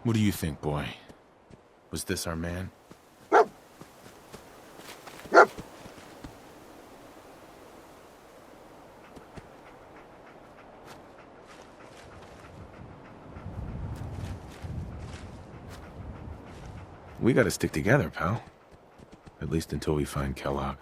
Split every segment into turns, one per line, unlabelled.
What do you think, boy? Was this our man? We gotta stick together, pal. At least until we find Kellogg.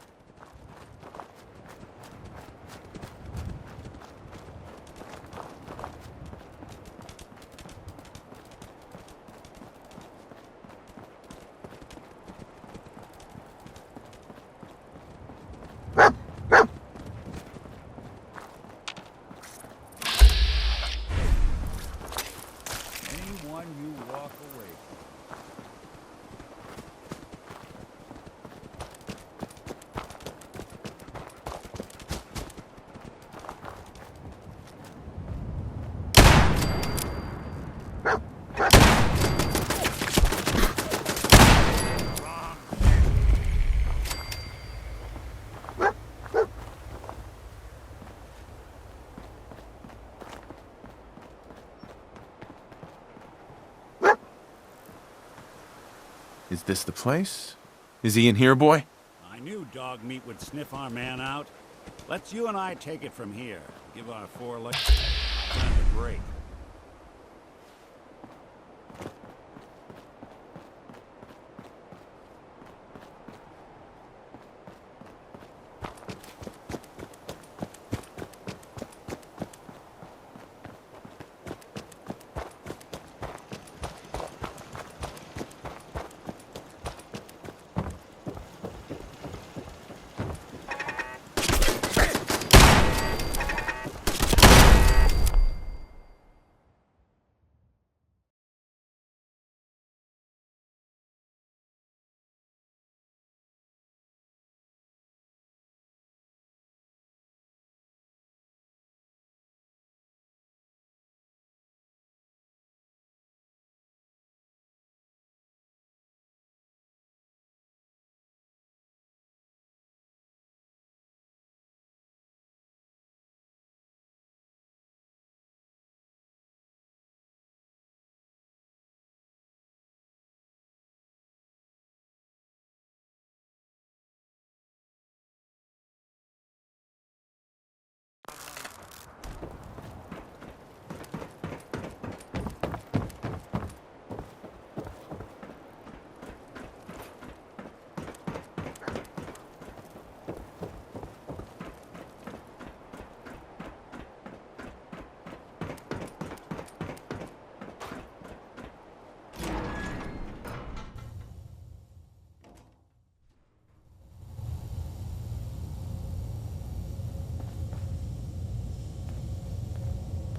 Anyone you walk away
Is this the place? Is he in here, boy?
I knew dog meat would sniff our man out. Let's you and I take it from here. Give our forelegs time to break.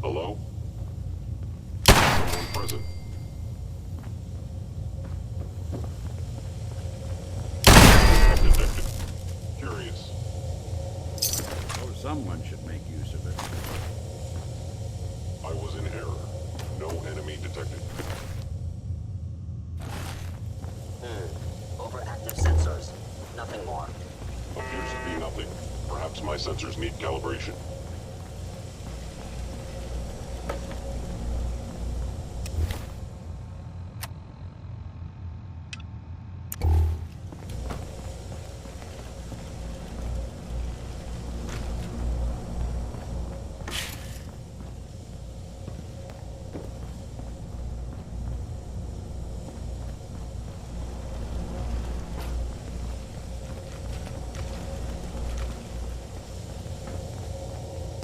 Hello? Someone present. Detected. Curious.
Oh, someone should make use of it.
I was in error. No enemy detected.
Overactive sensors. Nothing more.
Appears to be nothing. Perhaps my sensors need calibration.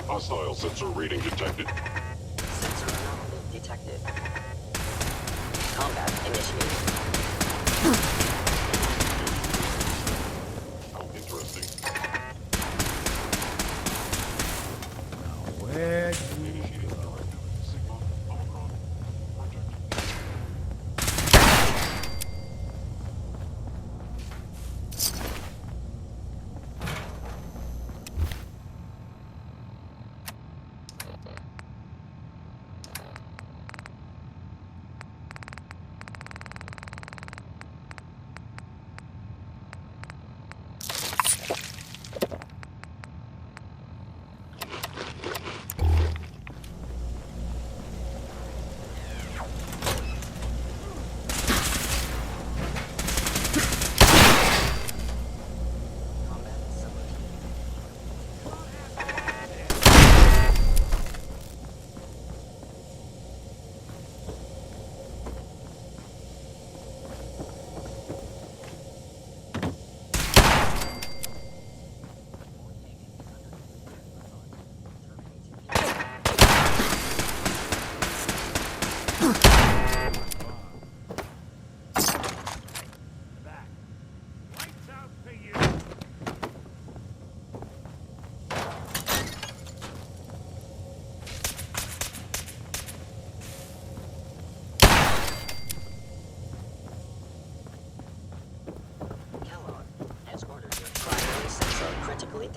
Hostile sensor reading detected.
Sensor anomaly detected. Combat initiated.
How interesting.
Where do you
Initiating
go?
directive. Sigma, Omicron, project.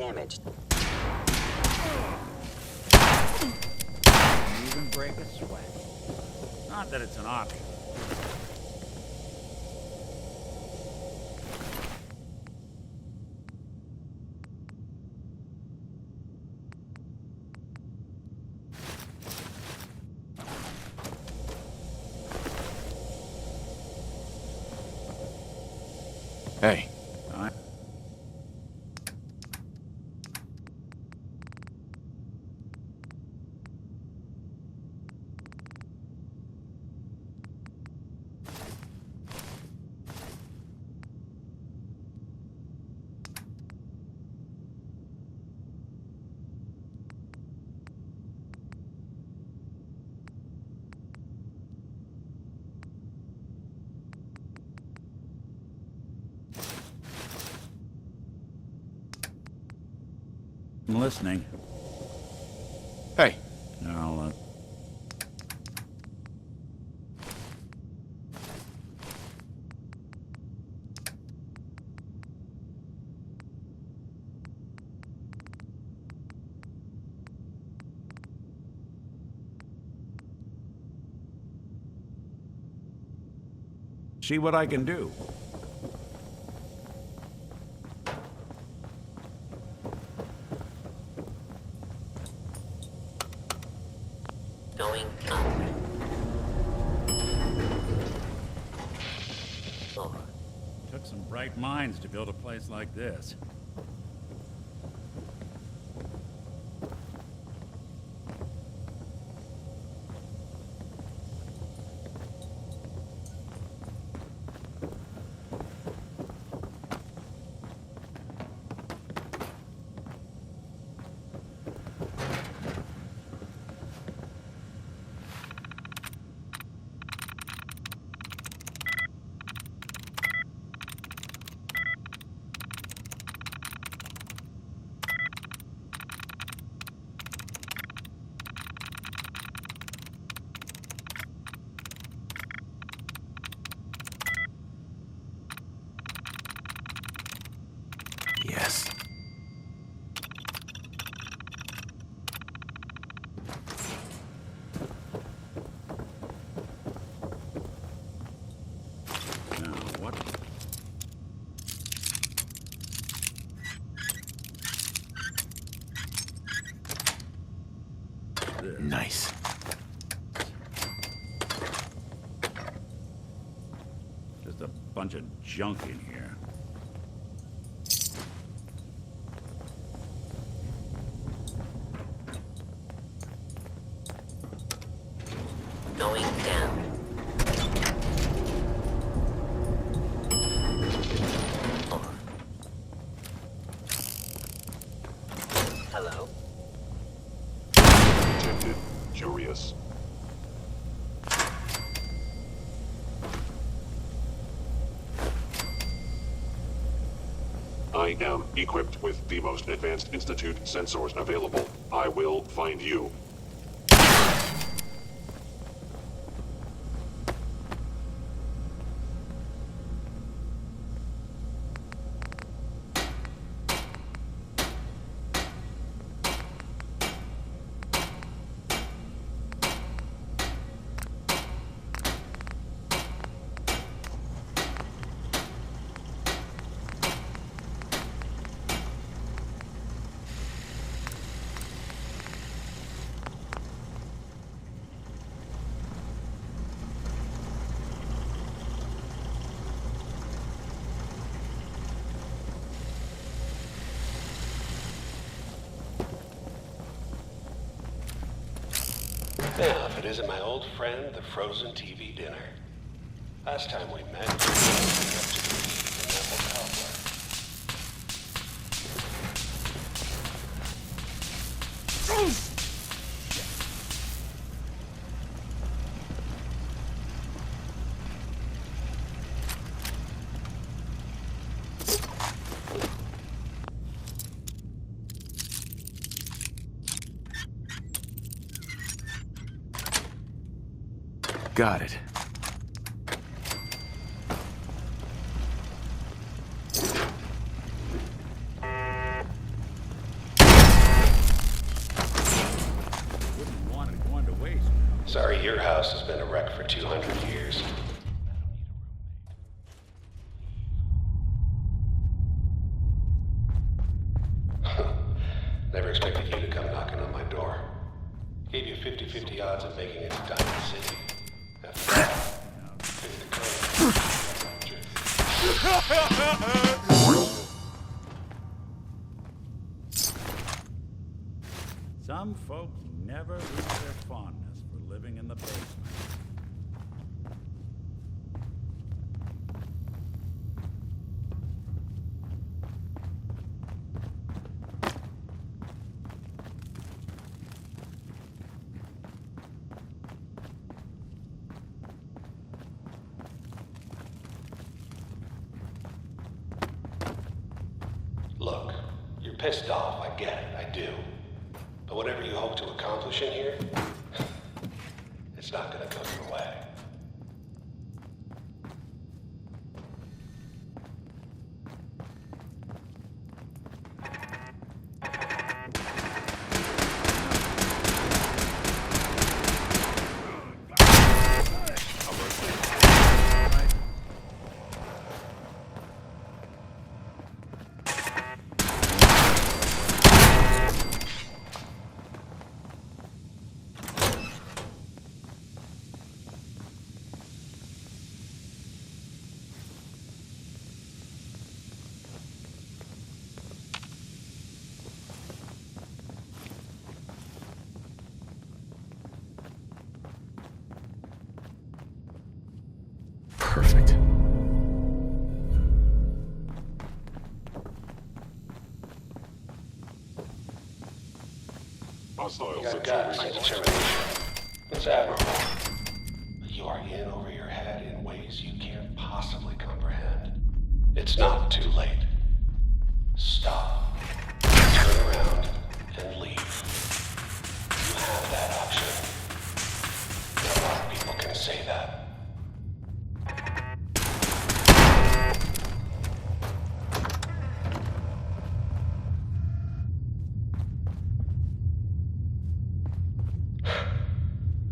damaged.
Even break a sweat. Not that it's an option.
Hey,
I'm listening.
hey,
Now, see what I can do.
Going up. Oh,
Took some bright minds to build a place like this.
yes.
Now, what? This.
Nice.
Just a bunch of junk in here.
going down. Oh. Hello?
Tempted, curious. I am equipped with the most advanced Institute sensors available. I will find you.
Now, if it isn't my old friend, the frozen TV dinner. Last time we met, you were up to the meat in apple cobbler.
Got it.
afraid your house has been a wreck for 200 years. Never expected you to come knocking on my door. Gave you 50-50 odds of making it to Diamond City. After that, pick the
Some folks never lose their fondness for living in the basement.
Look, you're pissed off, I get it, I do. But whatever you hope to accomplish in here, it's not gonna go your way.
Perfect.
Hostile
You got
sentry
guts and
resource.
determination. It's admirable. But you are in over your head in ways you can't possibly comprehend. It's not too late. Stop. Turn around and leave. You have that option. Not a lot of people can say that.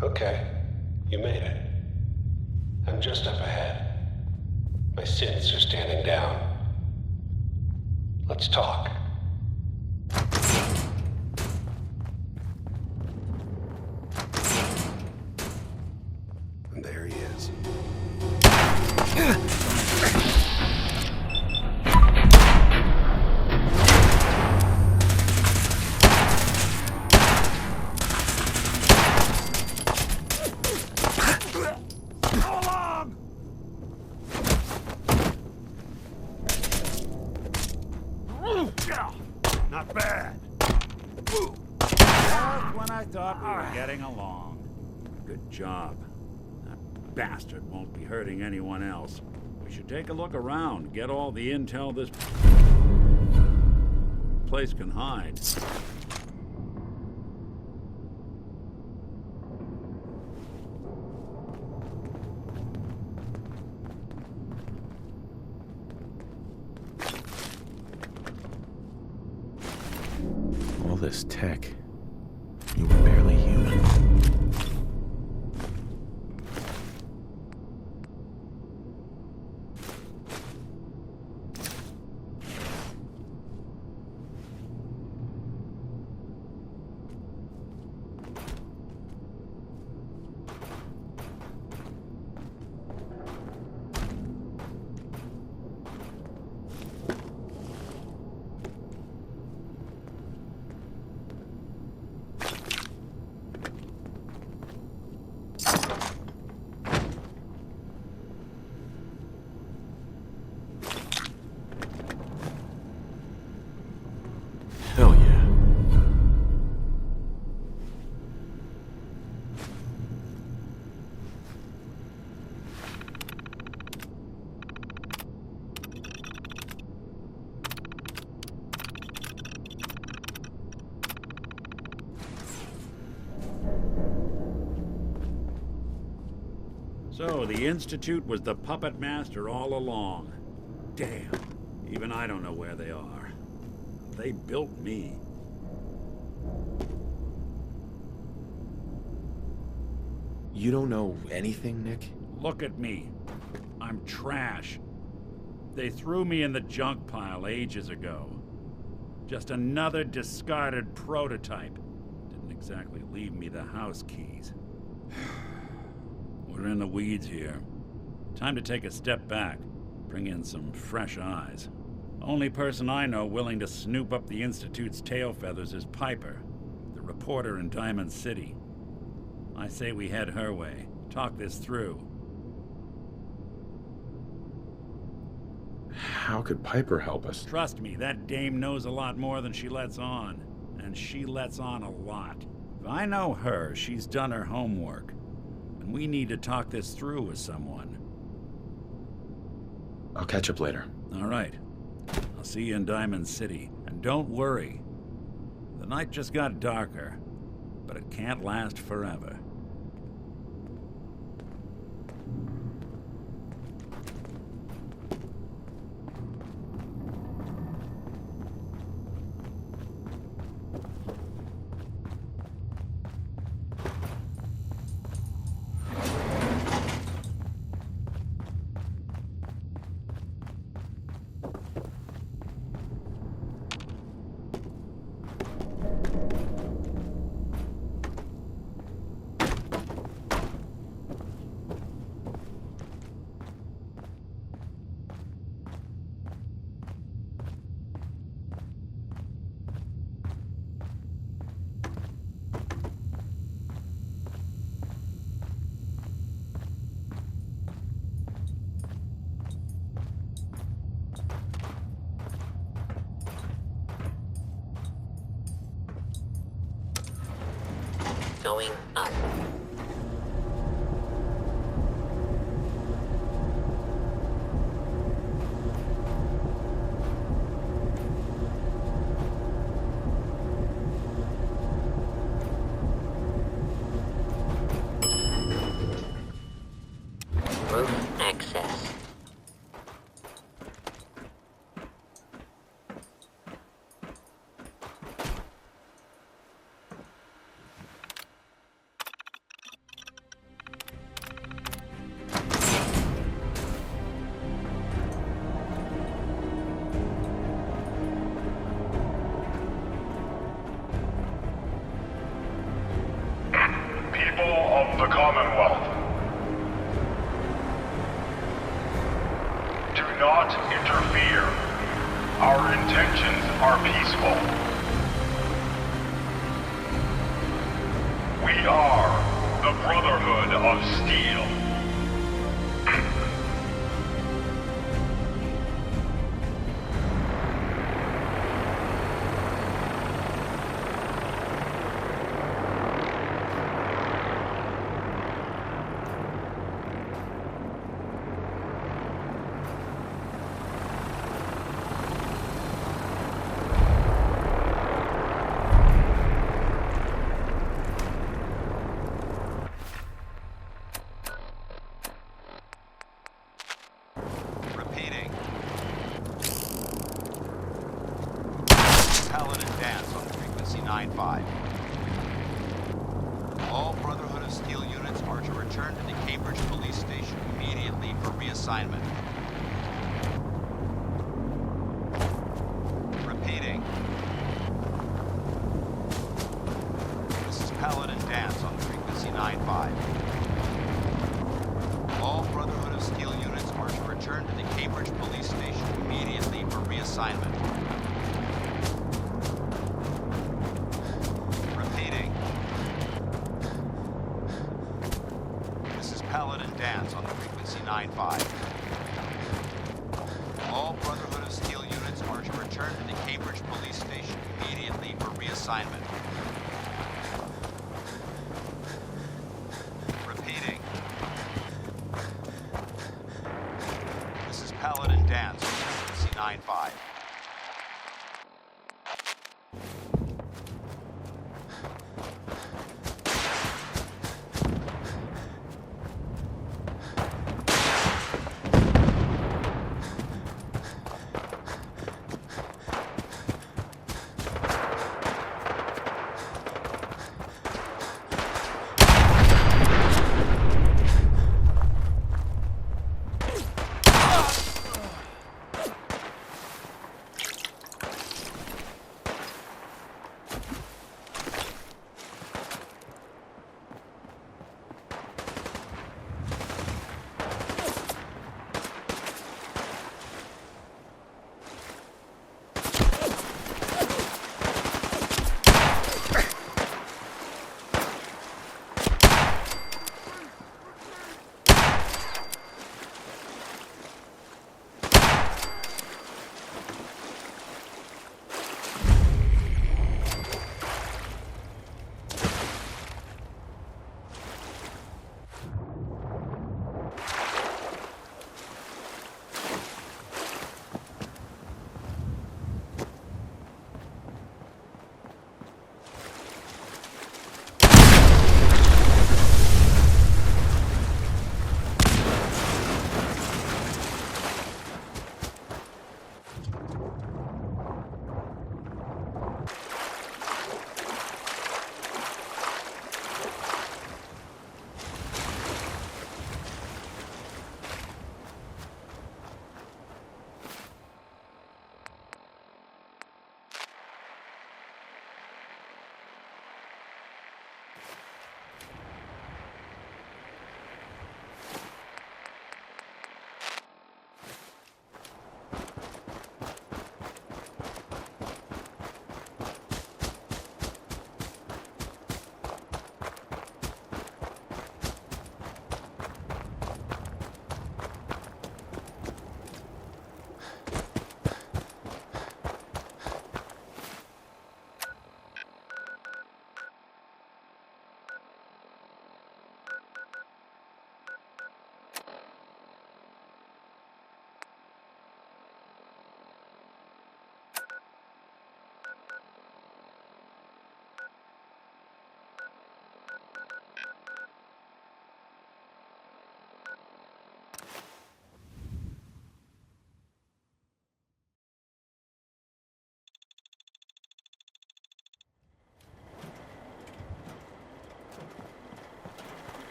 Okay, you made it. I'm just up ahead. My synths are standing down. Let's talk. And there he is.
Not bad. Just when I thought we were getting along. Good job. That bastard won't be hurting anyone else. We should take a look around, get all the intel this place can hide.
All this tech. You were barely human. Hell yeah.
So, the Institute was the puppet master all along. Damn. Even I don't know where they are. They built me.
You don't know anything, Nick?
Look at me. I'm trash. They threw me in the junk pile ages ago. Just another discarded prototype. Didn't exactly leave me the house keys. We're in the weeds here. Time to take a step back. Bring in some fresh eyes. Only person I know willing to snoop up the Institute's tail feathers is Piper, the reporter in Diamond City. I say we head her way. Talk this through.
How could Piper help us?
Trust me, that dame knows a lot more than she lets on. And she lets on a lot. If I know her, she's done her homework. And we need to talk this through with someone.
I'll catch up later.
All right. I'll see you in Diamond City. And don't worry. The night just got darker. But it can't last forever.
Going up. Roof access.
People of the Commonwealth, do not interfere. Our intentions are peaceful. We are the Brotherhood of Steel.
Repeating. Paladin dance on frequency 9-5. All Brotherhood of Steel units are to return to the Cambridge Police Station immediately for reassignment. Repeating. This is Paladin dance on frequency 9-5. All Brotherhood of Steel units are to return to the Cambridge Police Station immediately for reassignment. Repeating. This is Paladin dance on frequency 9-5. All Brotherhood of Steel units are to return to the Cambridge Police Station immediately for reassignment. Repeating. This is Paladin dance on frequency 9-5.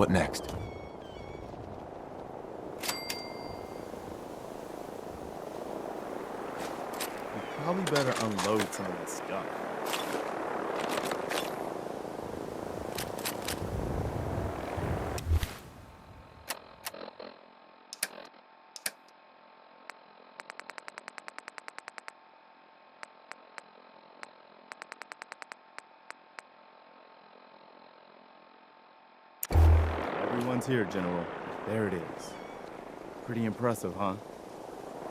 What next?
Probably better unload some of that stuff. Everyone's here, General. There it is. Pretty impressive, huh?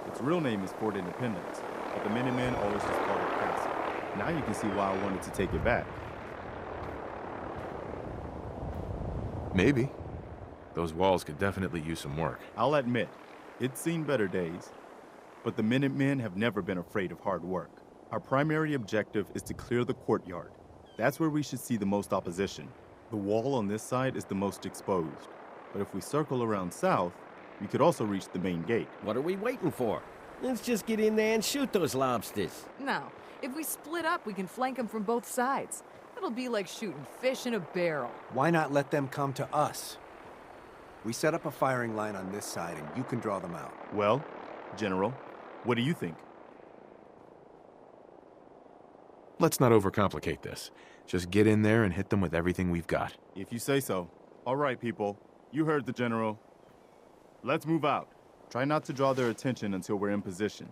Its real name is Fort Independence, but the Minutemen always just called it Castle. Now you can see why I wanted to take it back.
Maybe. Those walls could definitely use some work.
I'll admit, it's seen better days. But the Minutemen have never been afraid of hard work. Our primary objective is to clear the courtyard. That's where we should see the most opposition. The wall on this side is the most exposed. But if we circle around south, we could also reach the main gate.
What are we waiting for? Let's just get in there and shoot those lobsters.
No. If we split up, we can flank them from both sides. It'll be like shooting fish in a barrel.
Why not let them come to us? We set up a firing line on this side and you can draw them out.
Well, General, what do you think?
Let's not overcomplicate this. Just get in there and hit them with everything we've got.
If you say so. All right, people. You heard the General. Let's move out. Try not to draw their attention until we're in position.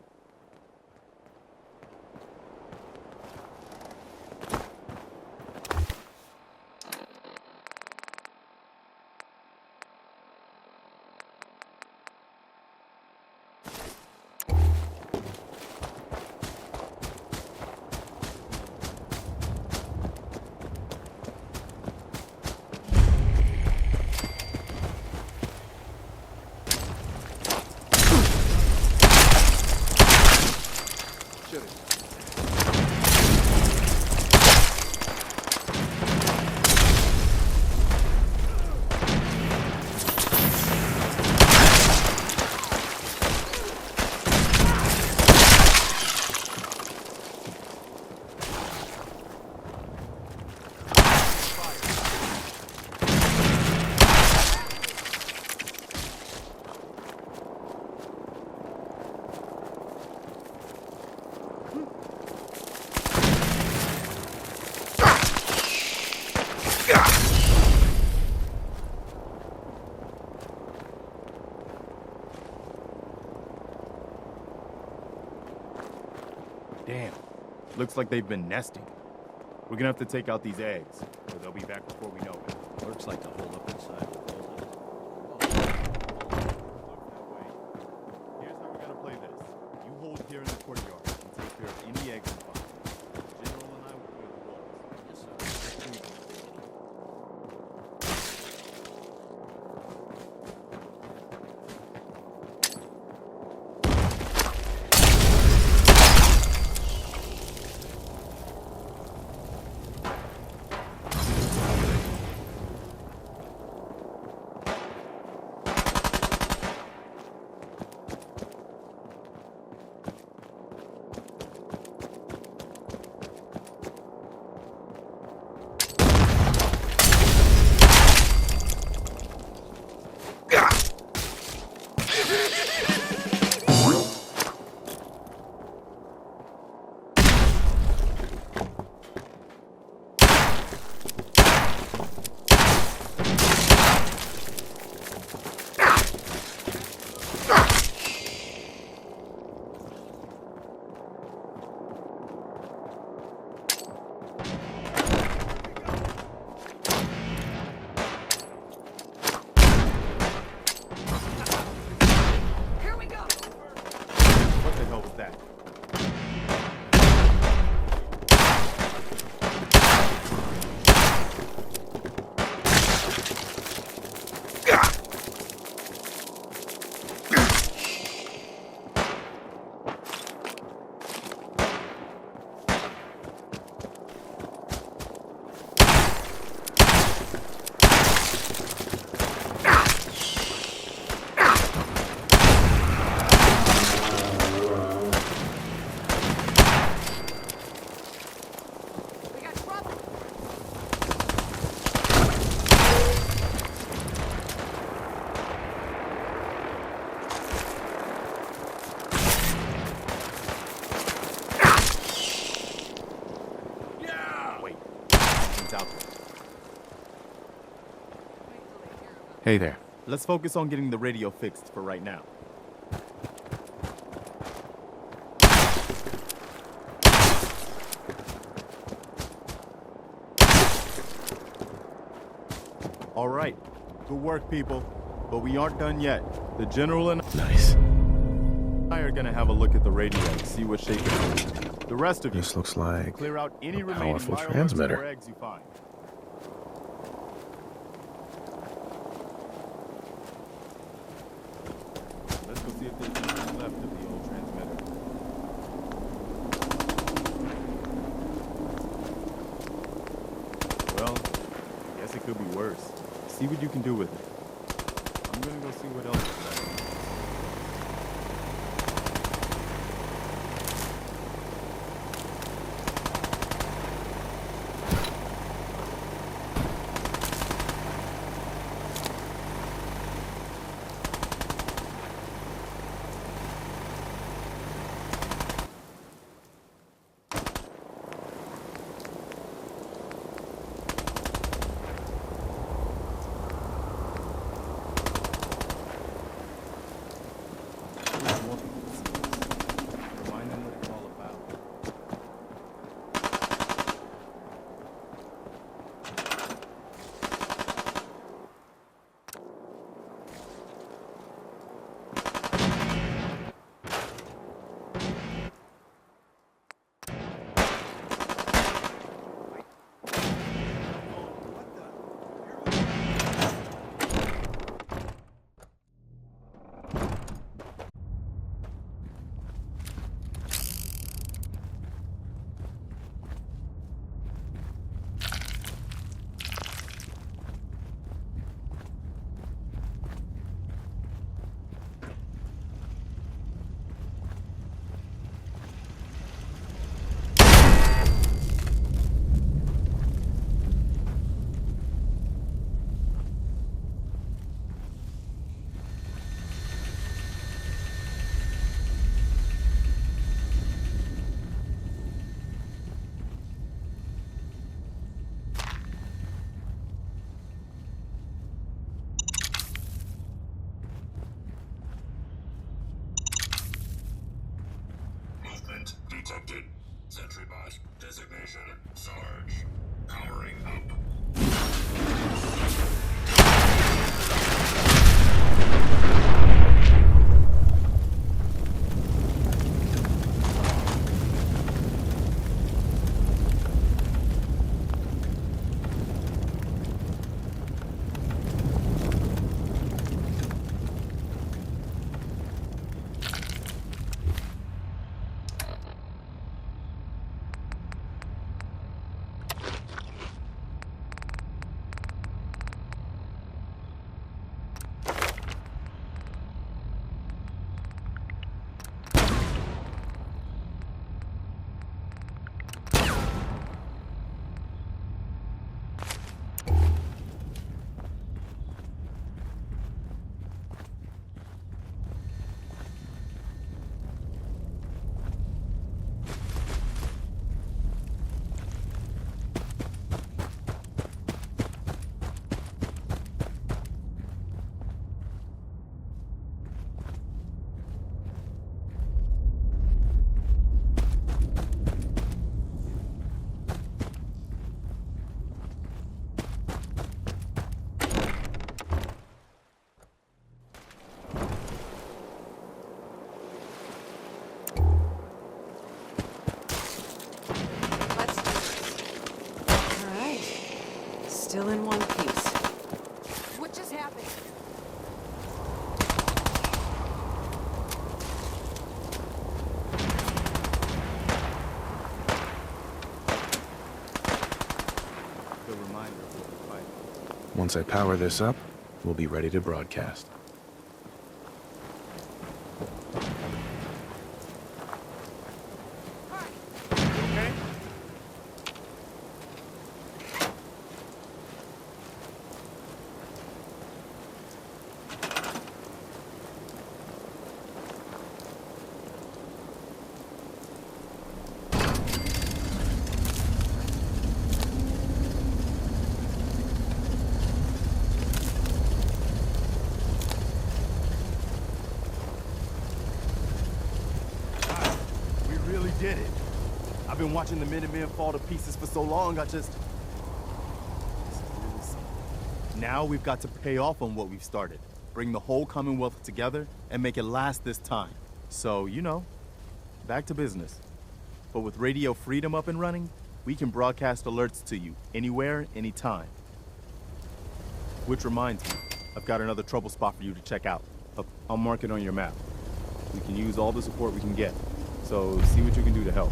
Damn. Looks like they've been nesting. We're gonna have to take out these eggs, or they'll be back before we know it.
Looks like the hole up inside the building.
Here's how we're gonna play this. You hold here in the courtyard and take care of any eggs you find. General and I will clear the walls. Yes, sir.
Hey there.
Let's focus on getting the radio fixed for right now. All right. Good work, people. But we aren't done yet. The General and
Nice.
I are gonna have a look at the radio and see what shape it's in. The rest of you,
This looks like
clear out any
a
remaining
powerful
wireless
transmitter.
or eggs you find. Let's go see if there's anything left of the old transmitter. Well, I guess it could be worse. See what you can do with it. I'm gonna go see what else is left. Remind them what it's all about.
Movement detected. Sentry bot. Designation Sarge. Powering up.
Still in one piece. What just happened?
The reminder of what we're fighting.
Once I power this up, we'll be ready to broadcast.
Okay? did it. I've been watching the Minutemen fall to pieces for so long, This is really something. Now we've got to pay off on what we've started. Bring the whole Commonwealth together and make it last this time. So, you know, back to business. But with Radio Freedom up and running, we can broadcast alerts to you anywhere, anytime. Which reminds me, I've got another trouble spot for you to check out. I'll mark it on your map. We can use all the support we can get. So see what you can do to help.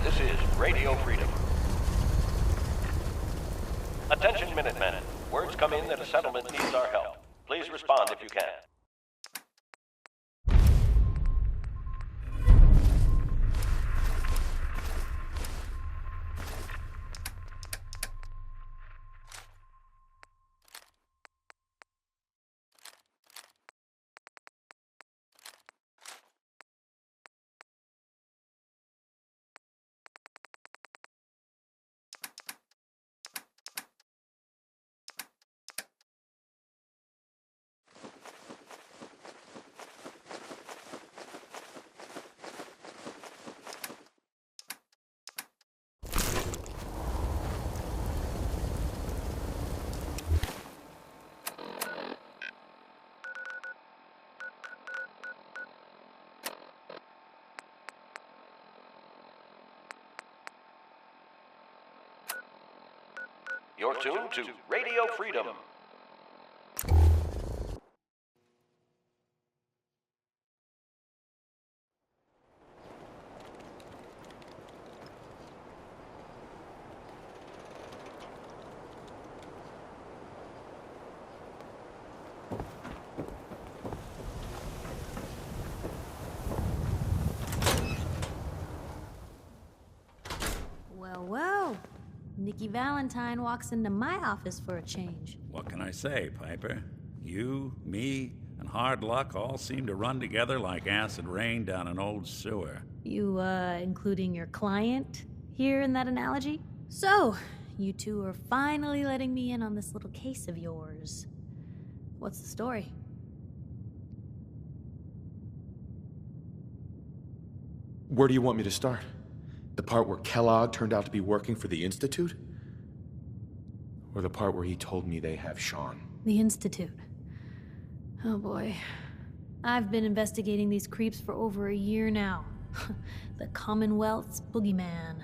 This is Radio Freedom. Attention Minutemen. Words come in that a settlement needs our help. Please respond if you can. You're tuned to Radio Freedom.
Well. Nikki Valentine walks into my office for a change.
What can I say, Piper? You, me, and hard luck all seem to run together like acid rain down an old sewer.
You, including your client here in that analogy? So, you two are finally letting me in on this little case of yours. What's the story?
Where do you want me to start? The part where Kellogg turned out to be working for the Institute? Or the part where he told me they have Sean?
The Institute. Oh boy. I've been investigating these creeps for over a year now. The Commonwealth's boogeyman.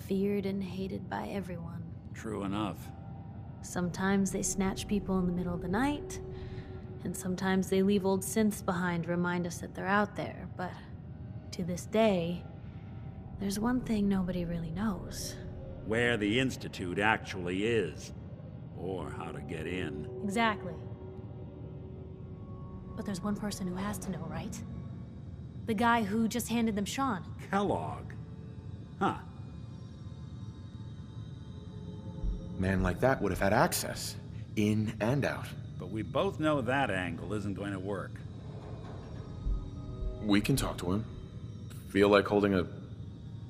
Feared and hated by everyone.
True enough.
Sometimes they snatch people in the middle of the night, and sometimes they leave old synths behind to remind us that they're out there, but to this day, there's one thing nobody really knows.
Where the Institute actually is. Or how to get in.
Exactly. But there's one person who has to know, right? The guy who just handed them Sean.
Kellogg. Huh.
Man like that would have had access. In and out.
But we both know that angle isn't going to work.
We can talk to him. Feel like holding a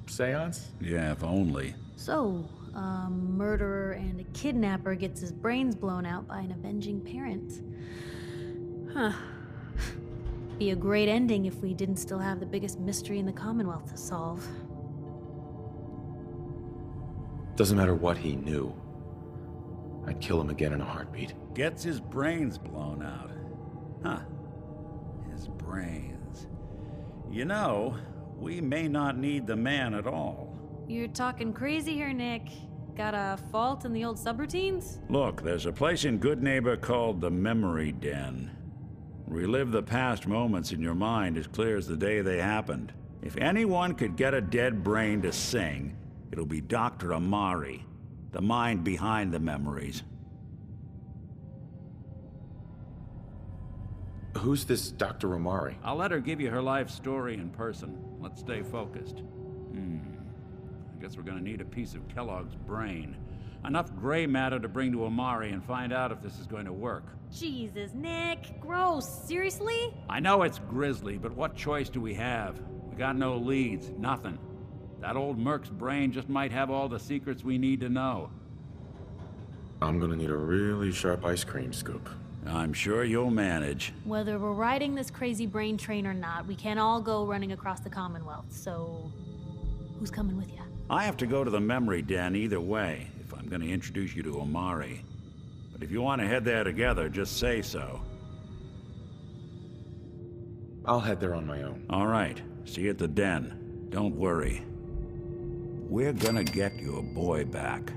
seance?
Yeah, if only.
So, a murderer and a kidnapper gets his brains blown out by an avenging parent. Huh. Be a great ending if we didn't still have the biggest mystery in the Commonwealth to solve.
Doesn't matter what he knew. I'd kill him again in a heartbeat.
Gets his brains blown out. Huh. His brains. You know, we may not need the man at all.
You're talking crazy here, Nick. Got a fault in the old subroutines?
Look, there's a place in Good Neighbor called the Memory Den. Relive the past moments in your mind as clear as the day they happened. If anyone could get a dead brain to sing, it'll be Dr. Amari, the mind behind the memories.
Who's this Dr. Amari?
I'll let her give you her life story in person. Let's stay focused. I guess we're gonna need a piece of Kellogg's brain. Enough gray matter to bring to Amari and find out if this is going to work.
Jesus, Nick. Gross. Seriously?
I know it's grisly, but what choice do we have? We got no leads, nothing. That old Merc's brain just might have all the secrets we need to know.
I'm gonna need a really sharp ice cream scoop.
I'm sure you'll manage.
Whether we're riding this crazy brain train or not, we can't all go running across the Commonwealth, so... who's coming with you?
I have to go to the memory den either way, if I'm gonna introduce you to Omari. But if you want to head there together, just say so.
I'll head there on my own.
All right. See you at the den. Don't worry. We're gonna get your boy back.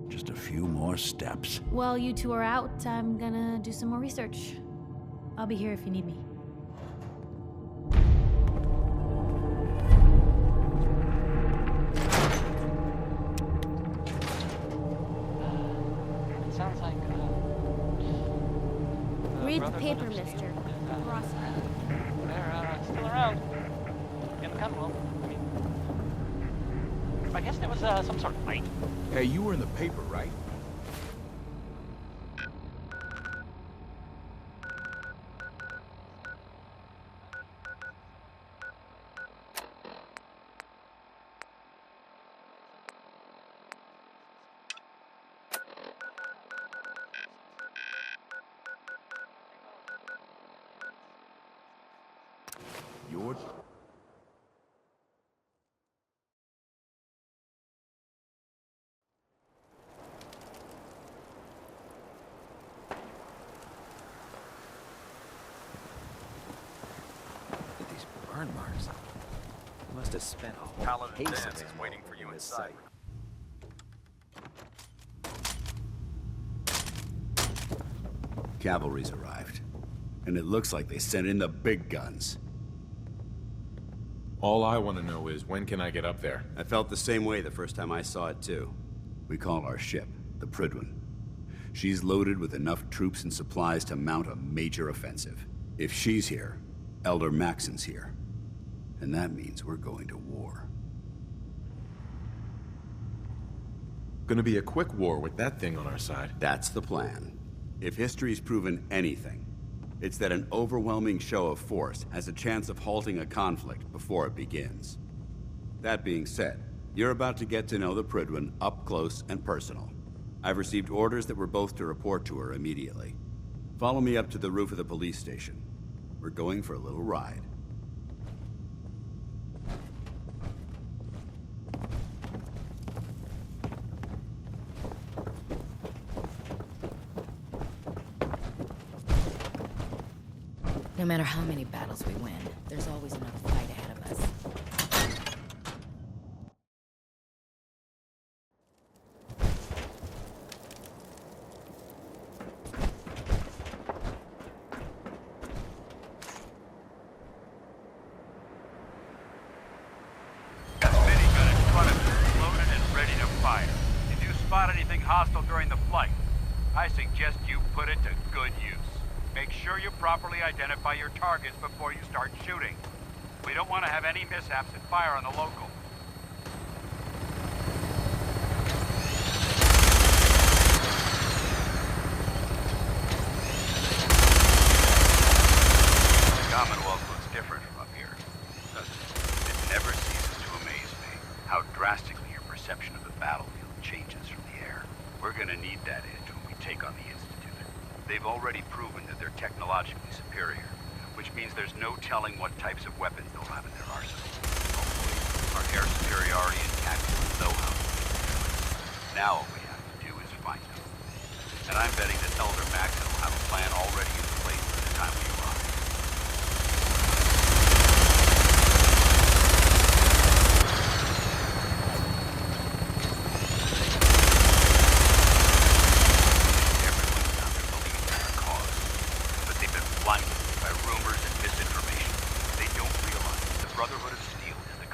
Just a few more steps.
While you two are out, I'm gonna do some more research. I'll be here if you need me.
It sounds like,
Read the paper, mister.
They're still around. In the Commonwealth. I mean, I guess there was some sort of fight.
Hey, you were in the paper, right? Your...
These burn marks. He must have spent a whole
Paladin
case
Dance
of
is
ammo
waiting for you
in this
inside.
site.
Cavalry's arrived. And it looks like they sent in the big guns.
All I want to know is, when can I get up there?
I felt the same way the first time I saw it, too. We call our ship the Prydwen. She's loaded with enough troops and supplies to mount a major offensive. If she's here, Elder Maxon's here. And that means we're going to war.
Gonna be a quick war with that thing on our side.
That's the plan. If history's proven anything, it's that an overwhelming show of force has a chance of halting a conflict before it begins. That being said, you're about to get to know the Prydwen up close and personal. I've received orders that we're both to report to her immediately. Follow me up to the roof of the police station. We're going for a little ride.
No matter how many battles we win, there's always another fight ahead of us.
Minigun in front of you, loaded and ready to fire. If you spot anything hostile during the flight, I suggest you put it to good use. Make sure you properly identify your targets before you start shooting. We don't want to have any mishaps and fire on the local. The Commonwealth looks different from up here. It never ceases to amaze me how drastically your perception of the battlefield changes from the air. We're gonna need that edge when we take on the Institute. They've already proven that they're technologically superior, which means there's no telling what types of weapons they'll have in their arsenal. Hopefully, our air superiority and tactical know-how. Now all we have to do is find them. And I'm betting that Elder Maxon will have a plan already in place by the time we arrive.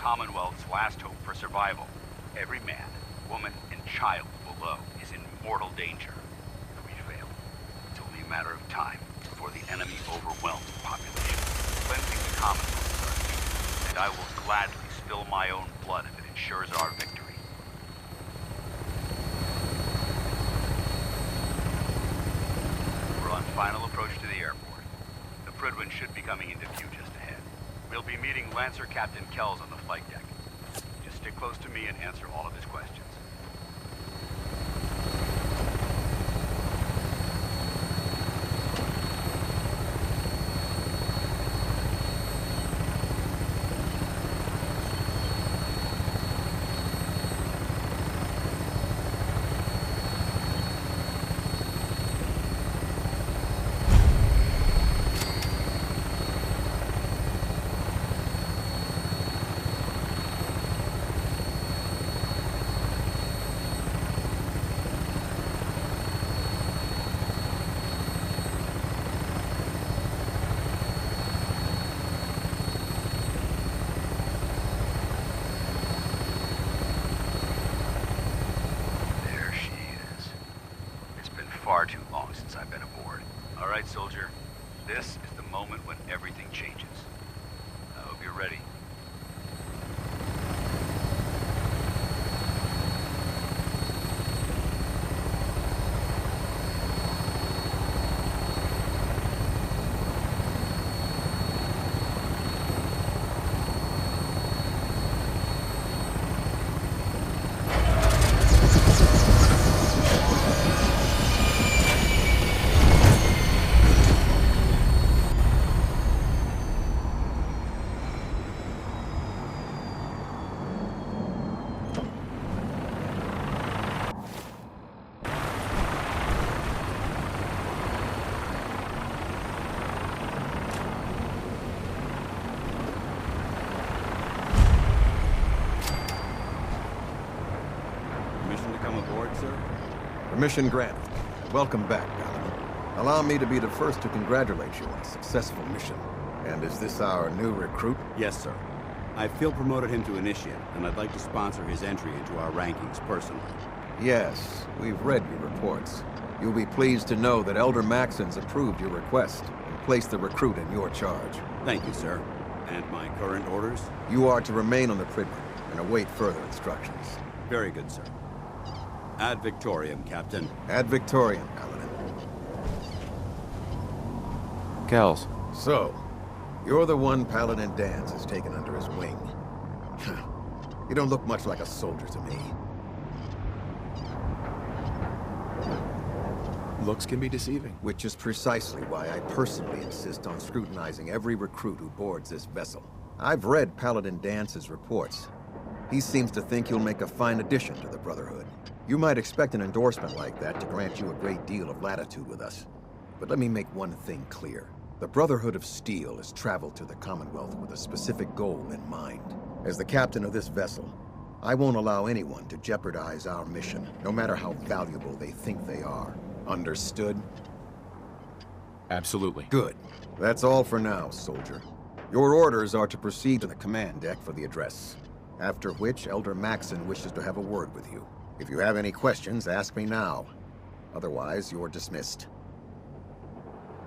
Commonwealth's last hope for survival. Every man, woman, and child below is in mortal danger. If we fail, it's only a matter of time before the enemy overwhelms the population. Cleansing the Commonwealth is our duty, and I will gladly spill my own blood if it ensures our victory. We're on final approach to the airport. The Prydwen should be coming into view just ahead. We'll be meeting Lancer Captain Kells on the flight deck. Just stick close to me and answer all of his questions. right, soldier. This is the moment when everything changes. I hope you're ready.
Permission granted. Welcome back, Paladin. Allow me to be the first to congratulate you on a successful mission. And is this our new recruit?
Yes, sir. I feel promoted him to initiate, and I'd like to sponsor his entry into our rankings personally.
Yes, we've read your reports. You'll be pleased to know that Elder Maxon's approved your request and placed the recruit in your charge.
Thank you, sir. And my current orders?
You are to remain on the Pridman and await further instructions.
Very good, sir. Ad Victoriam, Captain.
Ad Victoriam, Paladin.
Kells.
So, you're the one Paladin Danse has taken under his wing. You don't look much like a soldier to me.
Looks can be deceiving.
Which is precisely why I personally insist on scrutinizing every recruit who boards this vessel. I've read Paladin Dance's reports. He seems to think you'll make a fine addition to the Brotherhood. You might expect an endorsement like that to grant you a great deal of latitude with us. But let me make one thing clear. The Brotherhood of Steel has traveled to the Commonwealth with a specific goal in mind. As the captain of this vessel, I won't allow anyone to jeopardize our mission, no matter how valuable they think they are. Understood?
Absolutely.
Good. That's all for now, soldier. Your orders are to proceed to the command deck for the address. After which, Elder Maxon wishes to have a word with you. If you have any questions, ask me now. Otherwise, you're dismissed.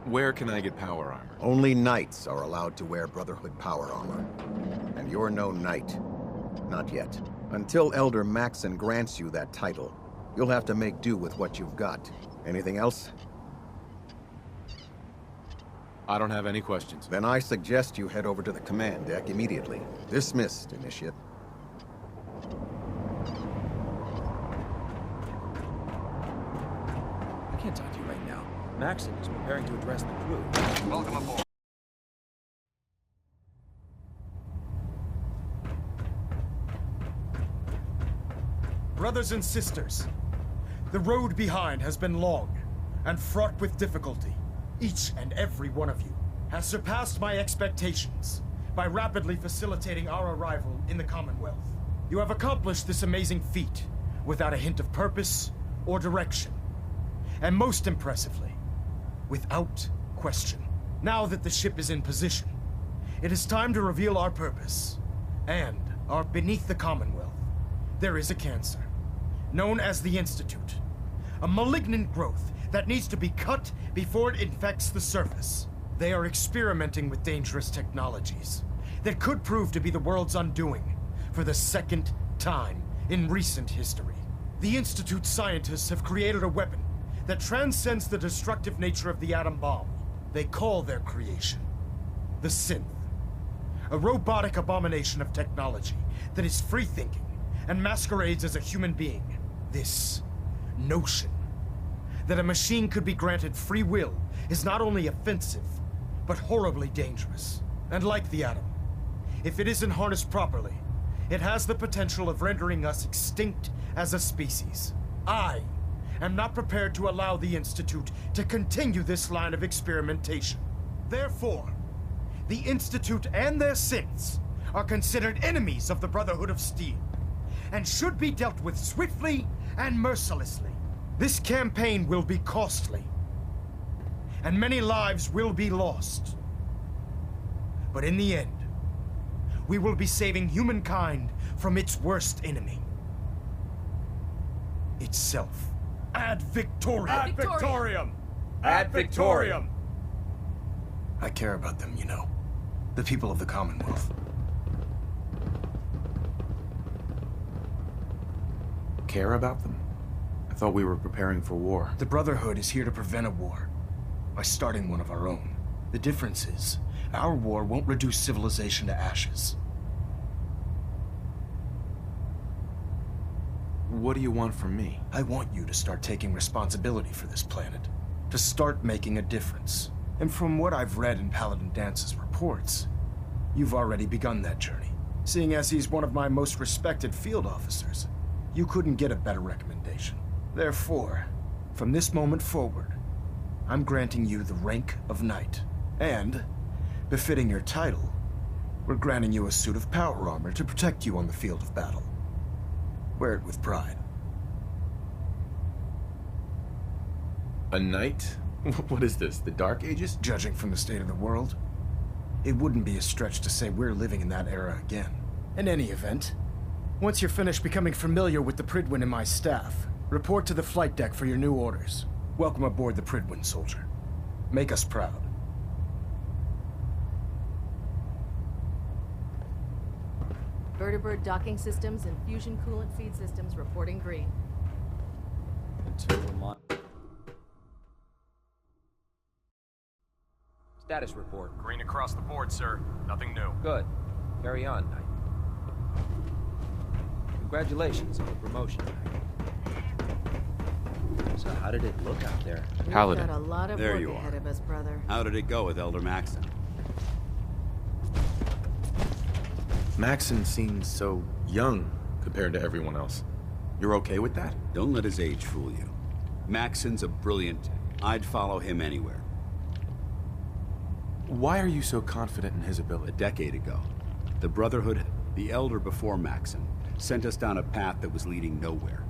Where can I get power armor?
Only knights are allowed to wear Brotherhood power armor. And you're no knight. Not yet. Until Elder Maxon grants you that title, you'll have to make do with what you've got. Anything else?
I don't have any questions.
Then I suggest you head over to the command deck immediately. Dismissed, Initiate.
I can't talk to you right now. Maxon is preparing to address the crew.
Welcome aboard.
Brothers and sisters, the road behind has been long and fraught with difficulty. Each and every one of you has surpassed my expectations by rapidly facilitating our arrival in the Commonwealth. You have accomplished this amazing feat without a hint of purpose or direction. And most impressively, without question. Now that the ship is in position, it is time to reveal our purpose. And beneath the Commonwealth, there is a cancer, known as the Institute. A malignant growth that needs to be cut before it infects the surface. They are experimenting with dangerous technologies that could prove to be the world's undoing for the second time in recent history. The Institute's scientists have created a weapon that transcends the destructive nature of the atom bomb. They call their creation the Synth, a robotic abomination of technology that is free-thinking and masquerades as a human being. This notion that a machine could be granted free will is not only offensive, but horribly dangerous. And like the atom, if it isn't harnessed properly, it has the potential of rendering us extinct as a species. I am not prepared to allow the Institute to continue this line of experimentation. Therefore, the Institute and their synths are considered enemies of the Brotherhood of Steel, and should be dealt with swiftly and mercilessly. This campaign will be costly, and many lives will be lost. But in the end, we will be saving humankind from its worst enemy. Itself. Ad Victoriam!
Ad Victoriam! Ad Victoriam!
I care about them, you know. The people of the Commonwealth.
Care about them? I thought we were preparing for war.
The Brotherhood is here to prevent a war by starting one of our own. The difference is, our war won't reduce civilization to ashes.
What do you want from me?
I want you to start taking responsibility for this planet. To start making a difference. And from what I've read in Paladin Dance's reports, you've already begun that journey. Seeing as he's one of my most respected field officers, you couldn't get a better recommendation. Therefore, from this moment forward, I'm granting you the rank of Knight. And, befitting your title, we're granting you a suit of power armor to protect you on the field of battle. Wear it with pride.
A knight? What is this, the Dark Ages?
Judging from the state of the world, it wouldn't be a stretch to say we're living in that era again. In any event, once you're finished becoming familiar with the Pridwin and my staff, report to the flight deck for your new orders. Welcome aboard the Pridwin, soldier. Make us proud.
Vertibird docking systems and fusion coolant feed systems reporting green.
Status report.
Green across the board, sir. Nothing new.
Good. Carry on, Knight. Congratulations on the promotion. So how did it look out there?
Paladin.
We've got a lot of
There
work
you
ahead
are.
of us, brother.
How did it go with Elder Maxon?
Maxon seems so young compared to everyone else. You're okay with that?
Don't let his age fool you. Maxon's a brilliant... I'd follow him anywhere.
Why are you so confident in his
A
ability?
decade ago, the Brotherhood, the Elder before Maxon, sent us down a path that was leading nowhere.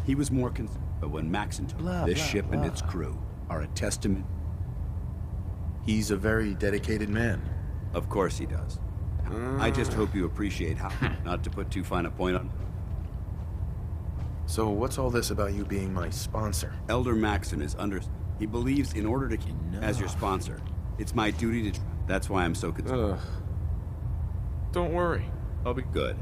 He was more concerned, but when Maxon took this ship and its crew are a testament.
He's a very dedicated man.
Of course he does. I just hope you appreciate how, not to put too fine a point on.
So what's all this about you being my sponsor?
Elder Maxon is under... He believes in order to keep as your sponsor, it's my duty to... That's why I'm so concerned.
Don't worry.
I'll be good.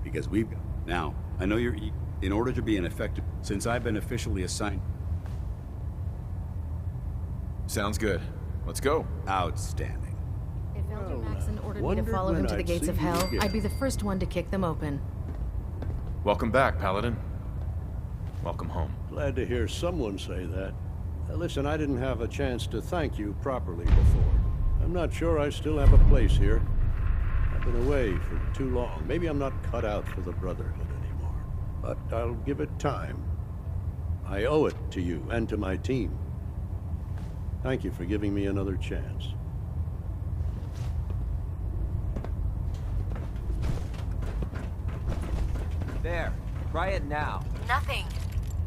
Because we've got... Now, I know you're... In order to be an effective... Since I've been officially assigned...
Sounds good. Let's go.
Outstanding.
If Elder Maxon ordered me to follow him to the gates of hell, I'd be the first one to kick them open.
Welcome back, Paladin. Welcome home.
Glad to hear someone say that. Listen, I didn't have a chance to thank you properly before. I'm not sure I still have a place here. I've been away for too long. Maybe I'm not cut out for the Brotherhood anymore. But I'll give it time. I owe it to you and to my team. Thank you for giving me another chance.
There. Try it now.
Nothing.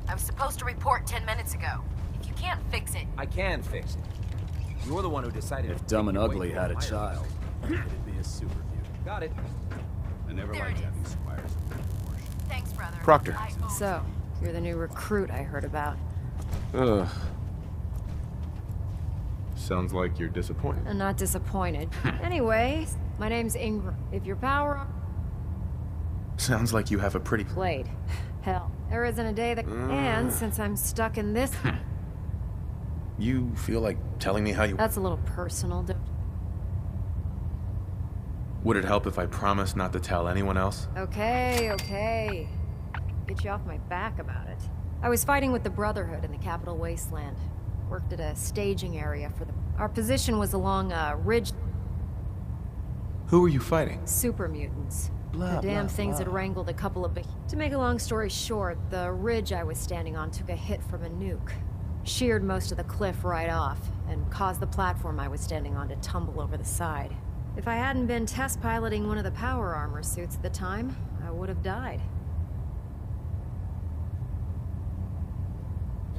I was supposed to report 10 minutes ago. If you can't fix it...
I can fix it. You're the one who decided...
If Dumb and Ugly had a child, it'd be a super mutant.
Got it.
I never liked having squires.
Thanks, brother.
Proctor.
So, you're the new recruit I heard about.
Ugh. Sounds like you're disappointed.
I'm not disappointed. Anyway, my name's Ingram. If your power...
Sounds like you have a pretty...
Played. Hell, there isn't a day that... And since I'm stuck in this...
You feel like telling me how you...
That's a little personal, don't...
Would it help if I promised not to tell anyone else?
Okay. Get you off my back about it. I was fighting with the Brotherhood in the capital wasteland. Worked at a staging area for the... Our position was along a ridge...
Who were you fighting?
Super mutants. The damn things had wrangled a couple of... To make a long story short, the ridge I was standing on took a hit from a nuke. Sheared most of the cliff right off, and caused the platform I was standing on to tumble over the side. If I hadn't been test piloting one of the power armor suits at the time, I would have died.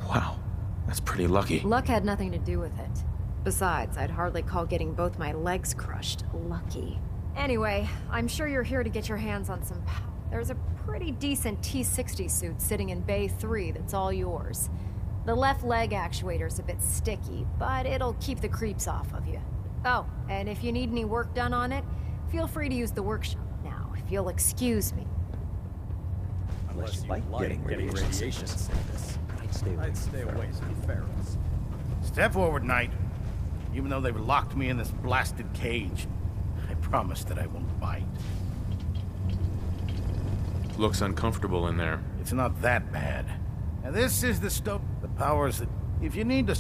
Wow, that's pretty lucky.
Luck had nothing to do with it. Besides, I'd hardly call getting both my legs crushed lucky. Anyway, I'm sure you're here to get your hands on some power. There's a pretty decent T-60 suit sitting in Bay 3 that's all yours. The left leg actuator's a bit sticky, but it'll keep the creeps off of you. Oh, and if you need any work done on it, feel free to use the workshop now, if you'll excuse me.
Unless you like getting radiation sickness. I'd stay away from ferals.
Step forward, Knight. Even though they've locked me in this blasted cage, I promise that I won't bite.
Looks uncomfortable in there.
It's not that bad. Now this is the stuff, the powers that, if you need to...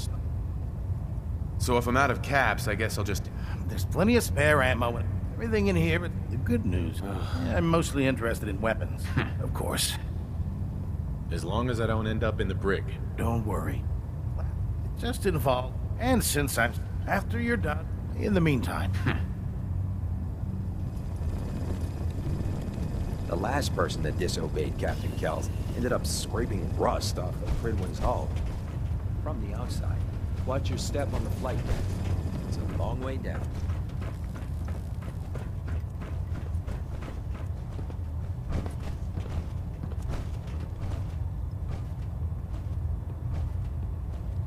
So if I'm out of caps, I guess I'll just...
There's plenty of spare ammo and everything in here, but the good news, I'm mostly interested in weapons, of course.
As long as I don't end up in the brig.
Don't worry. It just involved, and since I'm... After you're done, in the meantime.
The last person that disobeyed Captain Kells ended up scraping rust off of Pridwin's hull. From the outside, watch your step on the flight deck. It's a long way down.